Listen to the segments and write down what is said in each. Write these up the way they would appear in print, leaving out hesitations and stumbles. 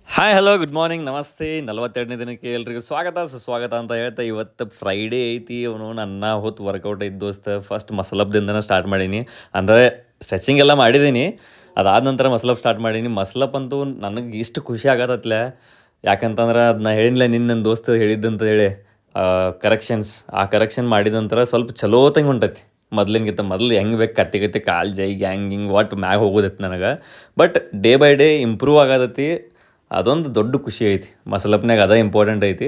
hi hello good morning ನಮಸ್ತೆ 42ನೇ ದಿನಕ್ಕೆ ಎಲ್ರಿಗೂ ಸ್ವಾಗತ ಸುಸ್ವಾಗತ ಅಂತ ಹೇಳ್ತಾ ಇವತ್ತು ಫ್ರೈಡೇ ಐತಿ ಅವನು ನನ್ನ ಹೊತ್ತು ವರ್ಕೌಟ್ ಐತಿ ದೋಸ್ತ ಫಸ್ಟ್ ಮಸಲಪ್ದಿಂದನೇ ಸ್ಟಾರ್ಟ್ ಮಾಡೀನಿ ಅಂದರೆ ಸ್ಟ್ರೆಚಿಂಗ್ ಎಲ್ಲ ಮಾಡಿದ್ದೀನಿ ಅದಾದ ನಂತರ ಮಸಲಪ್ ಸ್ಟಾರ್ಟ್ ಮಾಡೀನಿ ಮಸಲಪ್ ಅಂತೂ ನನಗೆ ಇಷ್ಟು ಖುಷಿ ಆಗತ್ತತ್ಲೆ ಯಾಕಂತಂದ್ರೆ ಅದನ್ನ ಹೇಳಿಲ್ಲ ನಿನ್ನ ನನ್ನ ದೋಸ್ತ ಹೇಳಿದ್ದಂತ ಹೇಳಿ ಕರೆಕ್ಷನ್ಸ್ ಆ ಕರೆಕ್ಷನ್ ಮಾಡಿದ ನಂತರ ಸ್ವಲ್ಪ ಚಲೋ ತಂಗೆ ಹೊಂಟೈತಿ ಮೊದ್ಲಿನ್ಗಿಂತ ಮೊದಲು ಹೆಂಗೆ ಬೇಕು ಕತ್ತಿ ಕತ್ತಿ ಕಾಲು ಜೈ ಗ್ಯಾಂಗ್ ಹಿಂಗೆ ಒಟ್ಟು ಮ್ಯಾಗ ಹೋಗೋದೈತಿ ನನಗೆ but day by day improve ಆಗತೈತಿ ಅದೊಂದು ದೊಡ್ಡ ಖುಷಿ ಐತಿ ಮಸಲಪ್ನಾಗ ಅದ ಇಂಪಾರ್ಟೆಂಟ್ ಐತಿ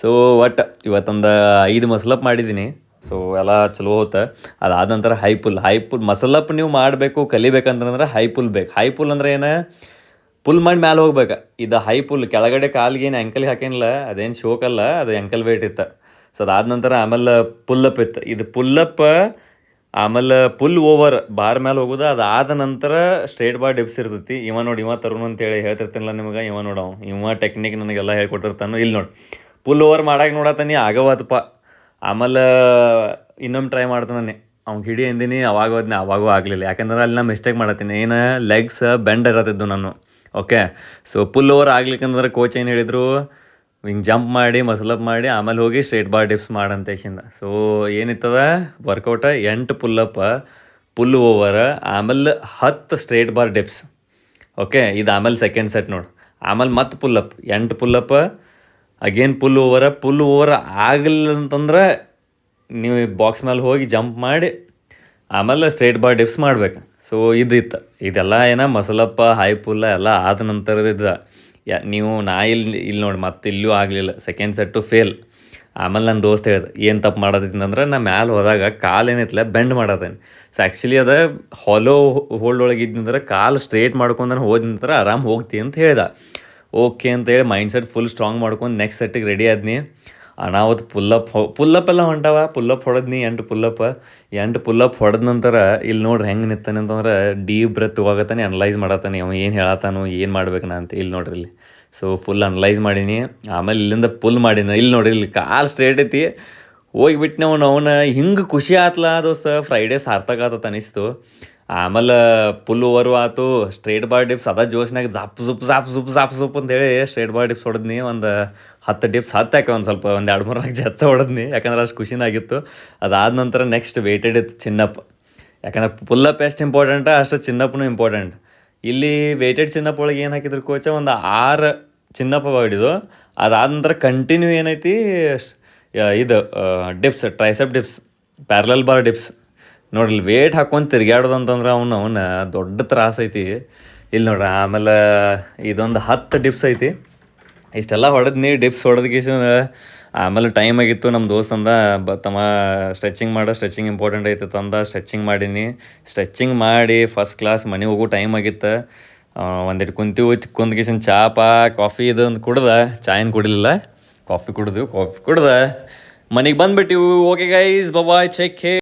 ಸೊ ಒಟ್ಟು ಇವತ್ತೊಂದು 5 ಮಸಲಪ್ ಮಾಡಿದ್ದೀನಿ ಸೊ ಎಲ್ಲ ಚಲೋ ಹೋತ ಅದಾದ ನಂತರ ಹೈ ಪುಲ್ ಮಸಲಪ್ ನೀವು ಮಾಡಬೇಕು ಕಲಿಬೇಕಂತಂದ್ರೆ ಹೈ ಪುಲ್ ಬೇಕು ಹೈ ಪುಲ್ ಅಂದ್ರೆ ಏನು ಪುಲ್ ಮಾಡಿ ಮ್ಯಾಲೆ ಹೋಗ್ಬೇಕು ಇದು ಹೈ ಪುಲ್ ಕೆಳಗಡೆ ಕಾಲಿಗೆ ಏನು ಆ್ಯಂಕಲ್ಗೆ ಹಾಕೇನಿಲ್ಲ ಅದೇನು ಶೋಕಲ್ಲ ಅದು ಆ್ಯಂಕಲ್ ವೇಟ್ ಇತ್ತು ಸೊ ಅದಾದ ನಂತರ ಆಮೇಲೆ ಪುಲ್ಲಪ್ ಇತ್ತು ಇದು ಪುಲ್ಲಪ್ ಆಮೇಲೆ ಪುಲ್ ಓವರ್ ಬಾರ್ ಮೇಲೆ ಹೋಗೋದು ಅದಾದ ನಂತರ ಸ್ಟ್ರೇಟ್ ಬಾರ್ ಡಿಪ್ಸ್ ಇರ್ತೈತಿ ನೋಡಿ ಇವ ತರುಣ್ ಅಂತೇಳಿ ಹೇಳ್ತಿರ್ತೀನಲ್ಲ ನಿಮಗೆ ನೋಡು ಇವ ಟೆಕ್ನಿಕ್ ನನಗೆಲ್ಲ ಹೇಳ್ಕೊಟ್ಟಿರ್ತಾನೆ ಇಲ್ಲಿ ನೋಡಿ ಪುಲ್ ಓವರ್ ಮಾಡಾಕ ನೋಡತ್ತಾನೆ ಆಗವತ್ತಪ್ಪ ಆಮೇಲೆ ಇನ್ನೊಮ್ಮೆ ಟ್ರೈ ಮಾಡ್ತಾನೆ ಅವ್ನು ಹಿಡಿ ಅಂದಿನಿ ಅವಾಗ ಹೋದ್ನೆ ಅವಾಗೂ ಆಗಲಿಲ್ಲ ಯಾಕಂದ್ರೆ ಅಲ್ಲಿ ನಾ ಮಿಸ್ಟೇಕ್ ಮಾಡತ್ತೀನಿ ಏನು ಲೆಗ್ಸ್ ಬೆಂಡ್ ಇರತ್ತಿದ್ದು ನಾನು ಓಕೆ ಸೊ ಪುಲ್ ಓವರ್ ಆಗ್ಲಿಕ್ಕಂದ್ರೆ ಕೋಚ್ ಏನು ಹೇಳಿದರು ಹಿಂಗೆ ಜಂಪ್ ಮಾಡಿ ಮಸಲಪ್ ಮಾಡಿ ಆಮೇಲೆ ಹೋಗಿ ಸ್ಟ್ರೇಟ್ ಬಾರ್ ಡಿಪ್ಸ್ ಮಾಡಂತೇಶಿಂದ ಸೊ ಏನಿತ್ತದ ವರ್ಕೌಟ 8 ಪುಲ್ಲಪ್ ಪುಲ್ ಓವರ್ ಆಮೇಲೆ 10 ಸ್ಟ್ರೇಟ್ ಬಾರ್ ಡಿಪ್ಸ್ ಓಕೆ ಇದು ಆಮೇಲೆ ಸೆಕೆಂಡ್ ಸೆಟ್ ನೋಡು ಆಮೇಲೆ ಮತ್ತೆ ಪುಲ್ಲಪ್ 8 ಪುಲ್ಲಪ್ ಅಗೇನ್ ಪುಲ್ ಓವರ್ ಆಗಲಿಲ್ಲ ಅಂತಂದ್ರೆ ನೀವು ಬಾಕ್ಸ್ ಮೇಲೆ ಹೋಗಿ ಜಂಪ್ ಮಾಡಿ ಆಮೇಲೆ ಸ್ಟ್ರೇಟ್ ಬಾರ್ ಡಿಪ್ಸ್ ಮಾಡ್ಬೇಕು ಸೊ ಇತ್ತು ಇದೆಲ್ಲ ಮಸಲಪ್ಪ ಹೈ ಪುಲ್ಲ ಎಲ್ಲ ಆದ ನಂತರದಿದ್ದ ನೀವು ಇಲ್ಲಿ ನೋಡಿ ಮತ್ತೆ ಇಲ್ಲೂ ಆಗಲಿಲ್ಲ ಸೆಕೆಂಡ್ ಸೆಟ್ಟು ಫೇಲ್ ಆಮೇಲೆ ನನ್ನ ದೋಸ್ತ್ ಹೇಳ್ದೆ ಏನು ತಪ್ಪು ಮಾಡೋದಿತ್ತಂದ್ರೆ ನಾ ಮ್ಯಾಲೆ ಹೋದಾಗ ಕಾಲು ಏನೈತಿಲ್ಲ ಬೆಂಡ್ ಮಾಡತ್ತೇನೆ ಸೊ ಆ್ಯಕ್ಚುಲಿ ಅದು ಹಾಲೋ ಹೋಲ್ಡ್ ಒಳಗೆ ಇದ್ದಂದ್ರೆ ಕಾಲು ಸ್ಟ್ರೇಟ್ ಮಾಡ್ಕೊಂಡು ಹೋದ ನಂತರ ಆರಾಮ್ ಹೋಗ್ತಿ ಅಂತ ಹೇಳ್ದೆ ಓಕೆ ಅಂತೇಳಿ ಮೈಂಡ್ ಸೆಟ್ ಫುಲ್ ಸ್ಟ್ರಾಂಗ್ ಮಾಡ್ಕೊಂಡು ನೆಕ್ಸ್ಟ್ ಸೆಟ್ಟಿಗೆ ರೆಡಿ ಆದ್ನಿ ಅನಾವತ್ತು ಪುಲ್ಲಪ್ ಎಲ್ಲ ಹೊಂಟವ ಪುಲ್ಲಪ್ ಹೊಡೆದ್ನಿ 8 ಪುಲ್ಲಪ್ ಹೊಡೆದ ನಂತರ ಇಲ್ಲಿ ನೋಡ್ರಿ ಹೆಂಗೆ ನಿಂತಾನೆ ಅಂತಂದ್ರೆ ಡೀಪ್ ಬ್ರೆತ್ ತೊಗೋತಾನೆ ಅನಲೈಸ್ ಮಾಡತ್ತಾನೆ ಅವ ಏನು ಹೇಳತ್ತಾನು ಏನು ಮಾಡ್ಬೇಕು ನಾ ಅಂತ ಇಲ್ಲಿ ನೋಡ್ರಿ ಇಲ್ಲಿ ಸೊ ಫುಲ್ ಅನಲೈಸ್ ಮಾಡೀನಿ ಆಮೇಲೆ ಇಲ್ಲಿಂದ ಪುಲ್ ಮಾಡೀನಿ ಇಲ್ಲಿ ನೋಡ್ರಿ ಇಲ್ಲಿ ಕಾಲು ಸ್ಟ್ರೇಟ್ ಐತಿ ಹೋಗಿಬಿಟ್ಟು ಅವನ ಹಿಂಗೆ ಖುಷಿ ಆತ್ಲ ದೋಸ್ತ ಫ್ರೈಡೇ ಸಾರ್ಥಕ ಆತತ್ ಅನಿಸ್ತು ಆಮೇಲೆ ಪುಲ್ ಓವರು ಆತು ಸ್ಟ್ರೇಟ್ ಬಾರ್ ಡಿಪ್ಸ್ ಅದ ಜೋಶ್ನಾಗ ಜಾಪ್ ಅಂತೇಳಿ ಸ್ಟ್ರೇಟ್ ಬಾರ್ ಡಿಪ್ಸ್ ಹೊಡೆದ್ನಿ ಒಂದು 10 ಡಿಪ್ಸ್ ಹತ್ತಾಕೆ ಒಂದು ಸ್ವಲ್ಪ ಒಂದು 2-3 ಹೆಚ್ಚ ಹೊಡೆದ್ನಿ ಯಾಕಂದ್ರೆ ಅಷ್ಟು ಖುಷಿನಾಗಿತ್ತು ಅದಾದ ನಂತರ ನೆಕ್ಸ್ಟ್ ವೇಟೆಡ್ ಇತ್ತು ಚಿನ್ನಪ್ ಯಾಕಂದ್ರೆ ಪುಲ್ಲಪ್ ಎಷ್ಟು ಇಂಪಾರ್ಟೆಂಟ ಅಷ್ಟು ಚಿನ್ನಪ್ನು ಇಂಪಾರ್ಟೆಂಟ್ ಇಲ್ಲಿ ವೇಟೆಡ್ ಚಿನ್ನಪ್ ಒಳಗೆ ಏನು ಹಾಕಿದ್ರು ಕೋಚ ಒಂದು 6 ಚಿನ್ನಪ್ಪ ಹೊಡಿದು ಅದಾದ ನಂತರ ಕಂಟಿನ್ಯೂ ಏನೈತಿ ಇದು dips tricep dips parallel bar dips ನೋಡ್ರಿ ವೇಟ್ ಹಾಕ್ಕೊಂಡು ತಿರ್ಗ್ಯಾಡೋದು ಅಂತಂದ್ರೆ ಅವನ ದೊಡ್ಡ ತ್ರಾಸ ಐತಿ ಇಲ್ಲಿ ನೋಡ್ರಿ ಆಮೇಲೆ ಇದೊಂದು 10 ಡಿಪ್ಸ್ ಐತಿ ಇಷ್ಟೆಲ್ಲ ಹೊಡೆದ್ನಿ ಡಿಪ್ಸ್ ಹೊಡೆದ್ಕೀಸ ಆಮೇಲೆ ಟೈಮ್ ಆಗಿತ್ತು ನಮ್ಮ ದೋಸ್ತ್ ಅಂದ ತಮ್ಮ ಸ್ಟ್ರೆಚಿಂಗ್ ಇಂಪಾರ್ಟೆಂಟ್ ಐತೆ ತಂದ ಸ್ಟ್ರೆಚಿಂಗ್ ಮಾಡೀನಿ ಸ್ಟ್ರೆಚಿಂಗ್ ಮಾಡಿ ಫಸ್ಟ್ ಕ್ಲಾಸ್ ಮನೆಗೆ ಹೋಗೋ ಟೈಮ್ ಆಗಿತ್ತು ಒಂದಿಟ್ಟು ಕುಂತ್ಕೀಸಿನ ಕಾಫಿ ಇದೊಂದು ಕುಡ್ದೆ ಚಾ ಏನು ಕುಡಿಲಿಲ್ಲ ಕಾಫಿ ಕುಡ್ದು ಮನೆಗೆ ಬಂದುಬಿಟ್ಟಿವು ಓಕೆ ಗೈಸ್ ಬಾಯ್ ಚೆಕ್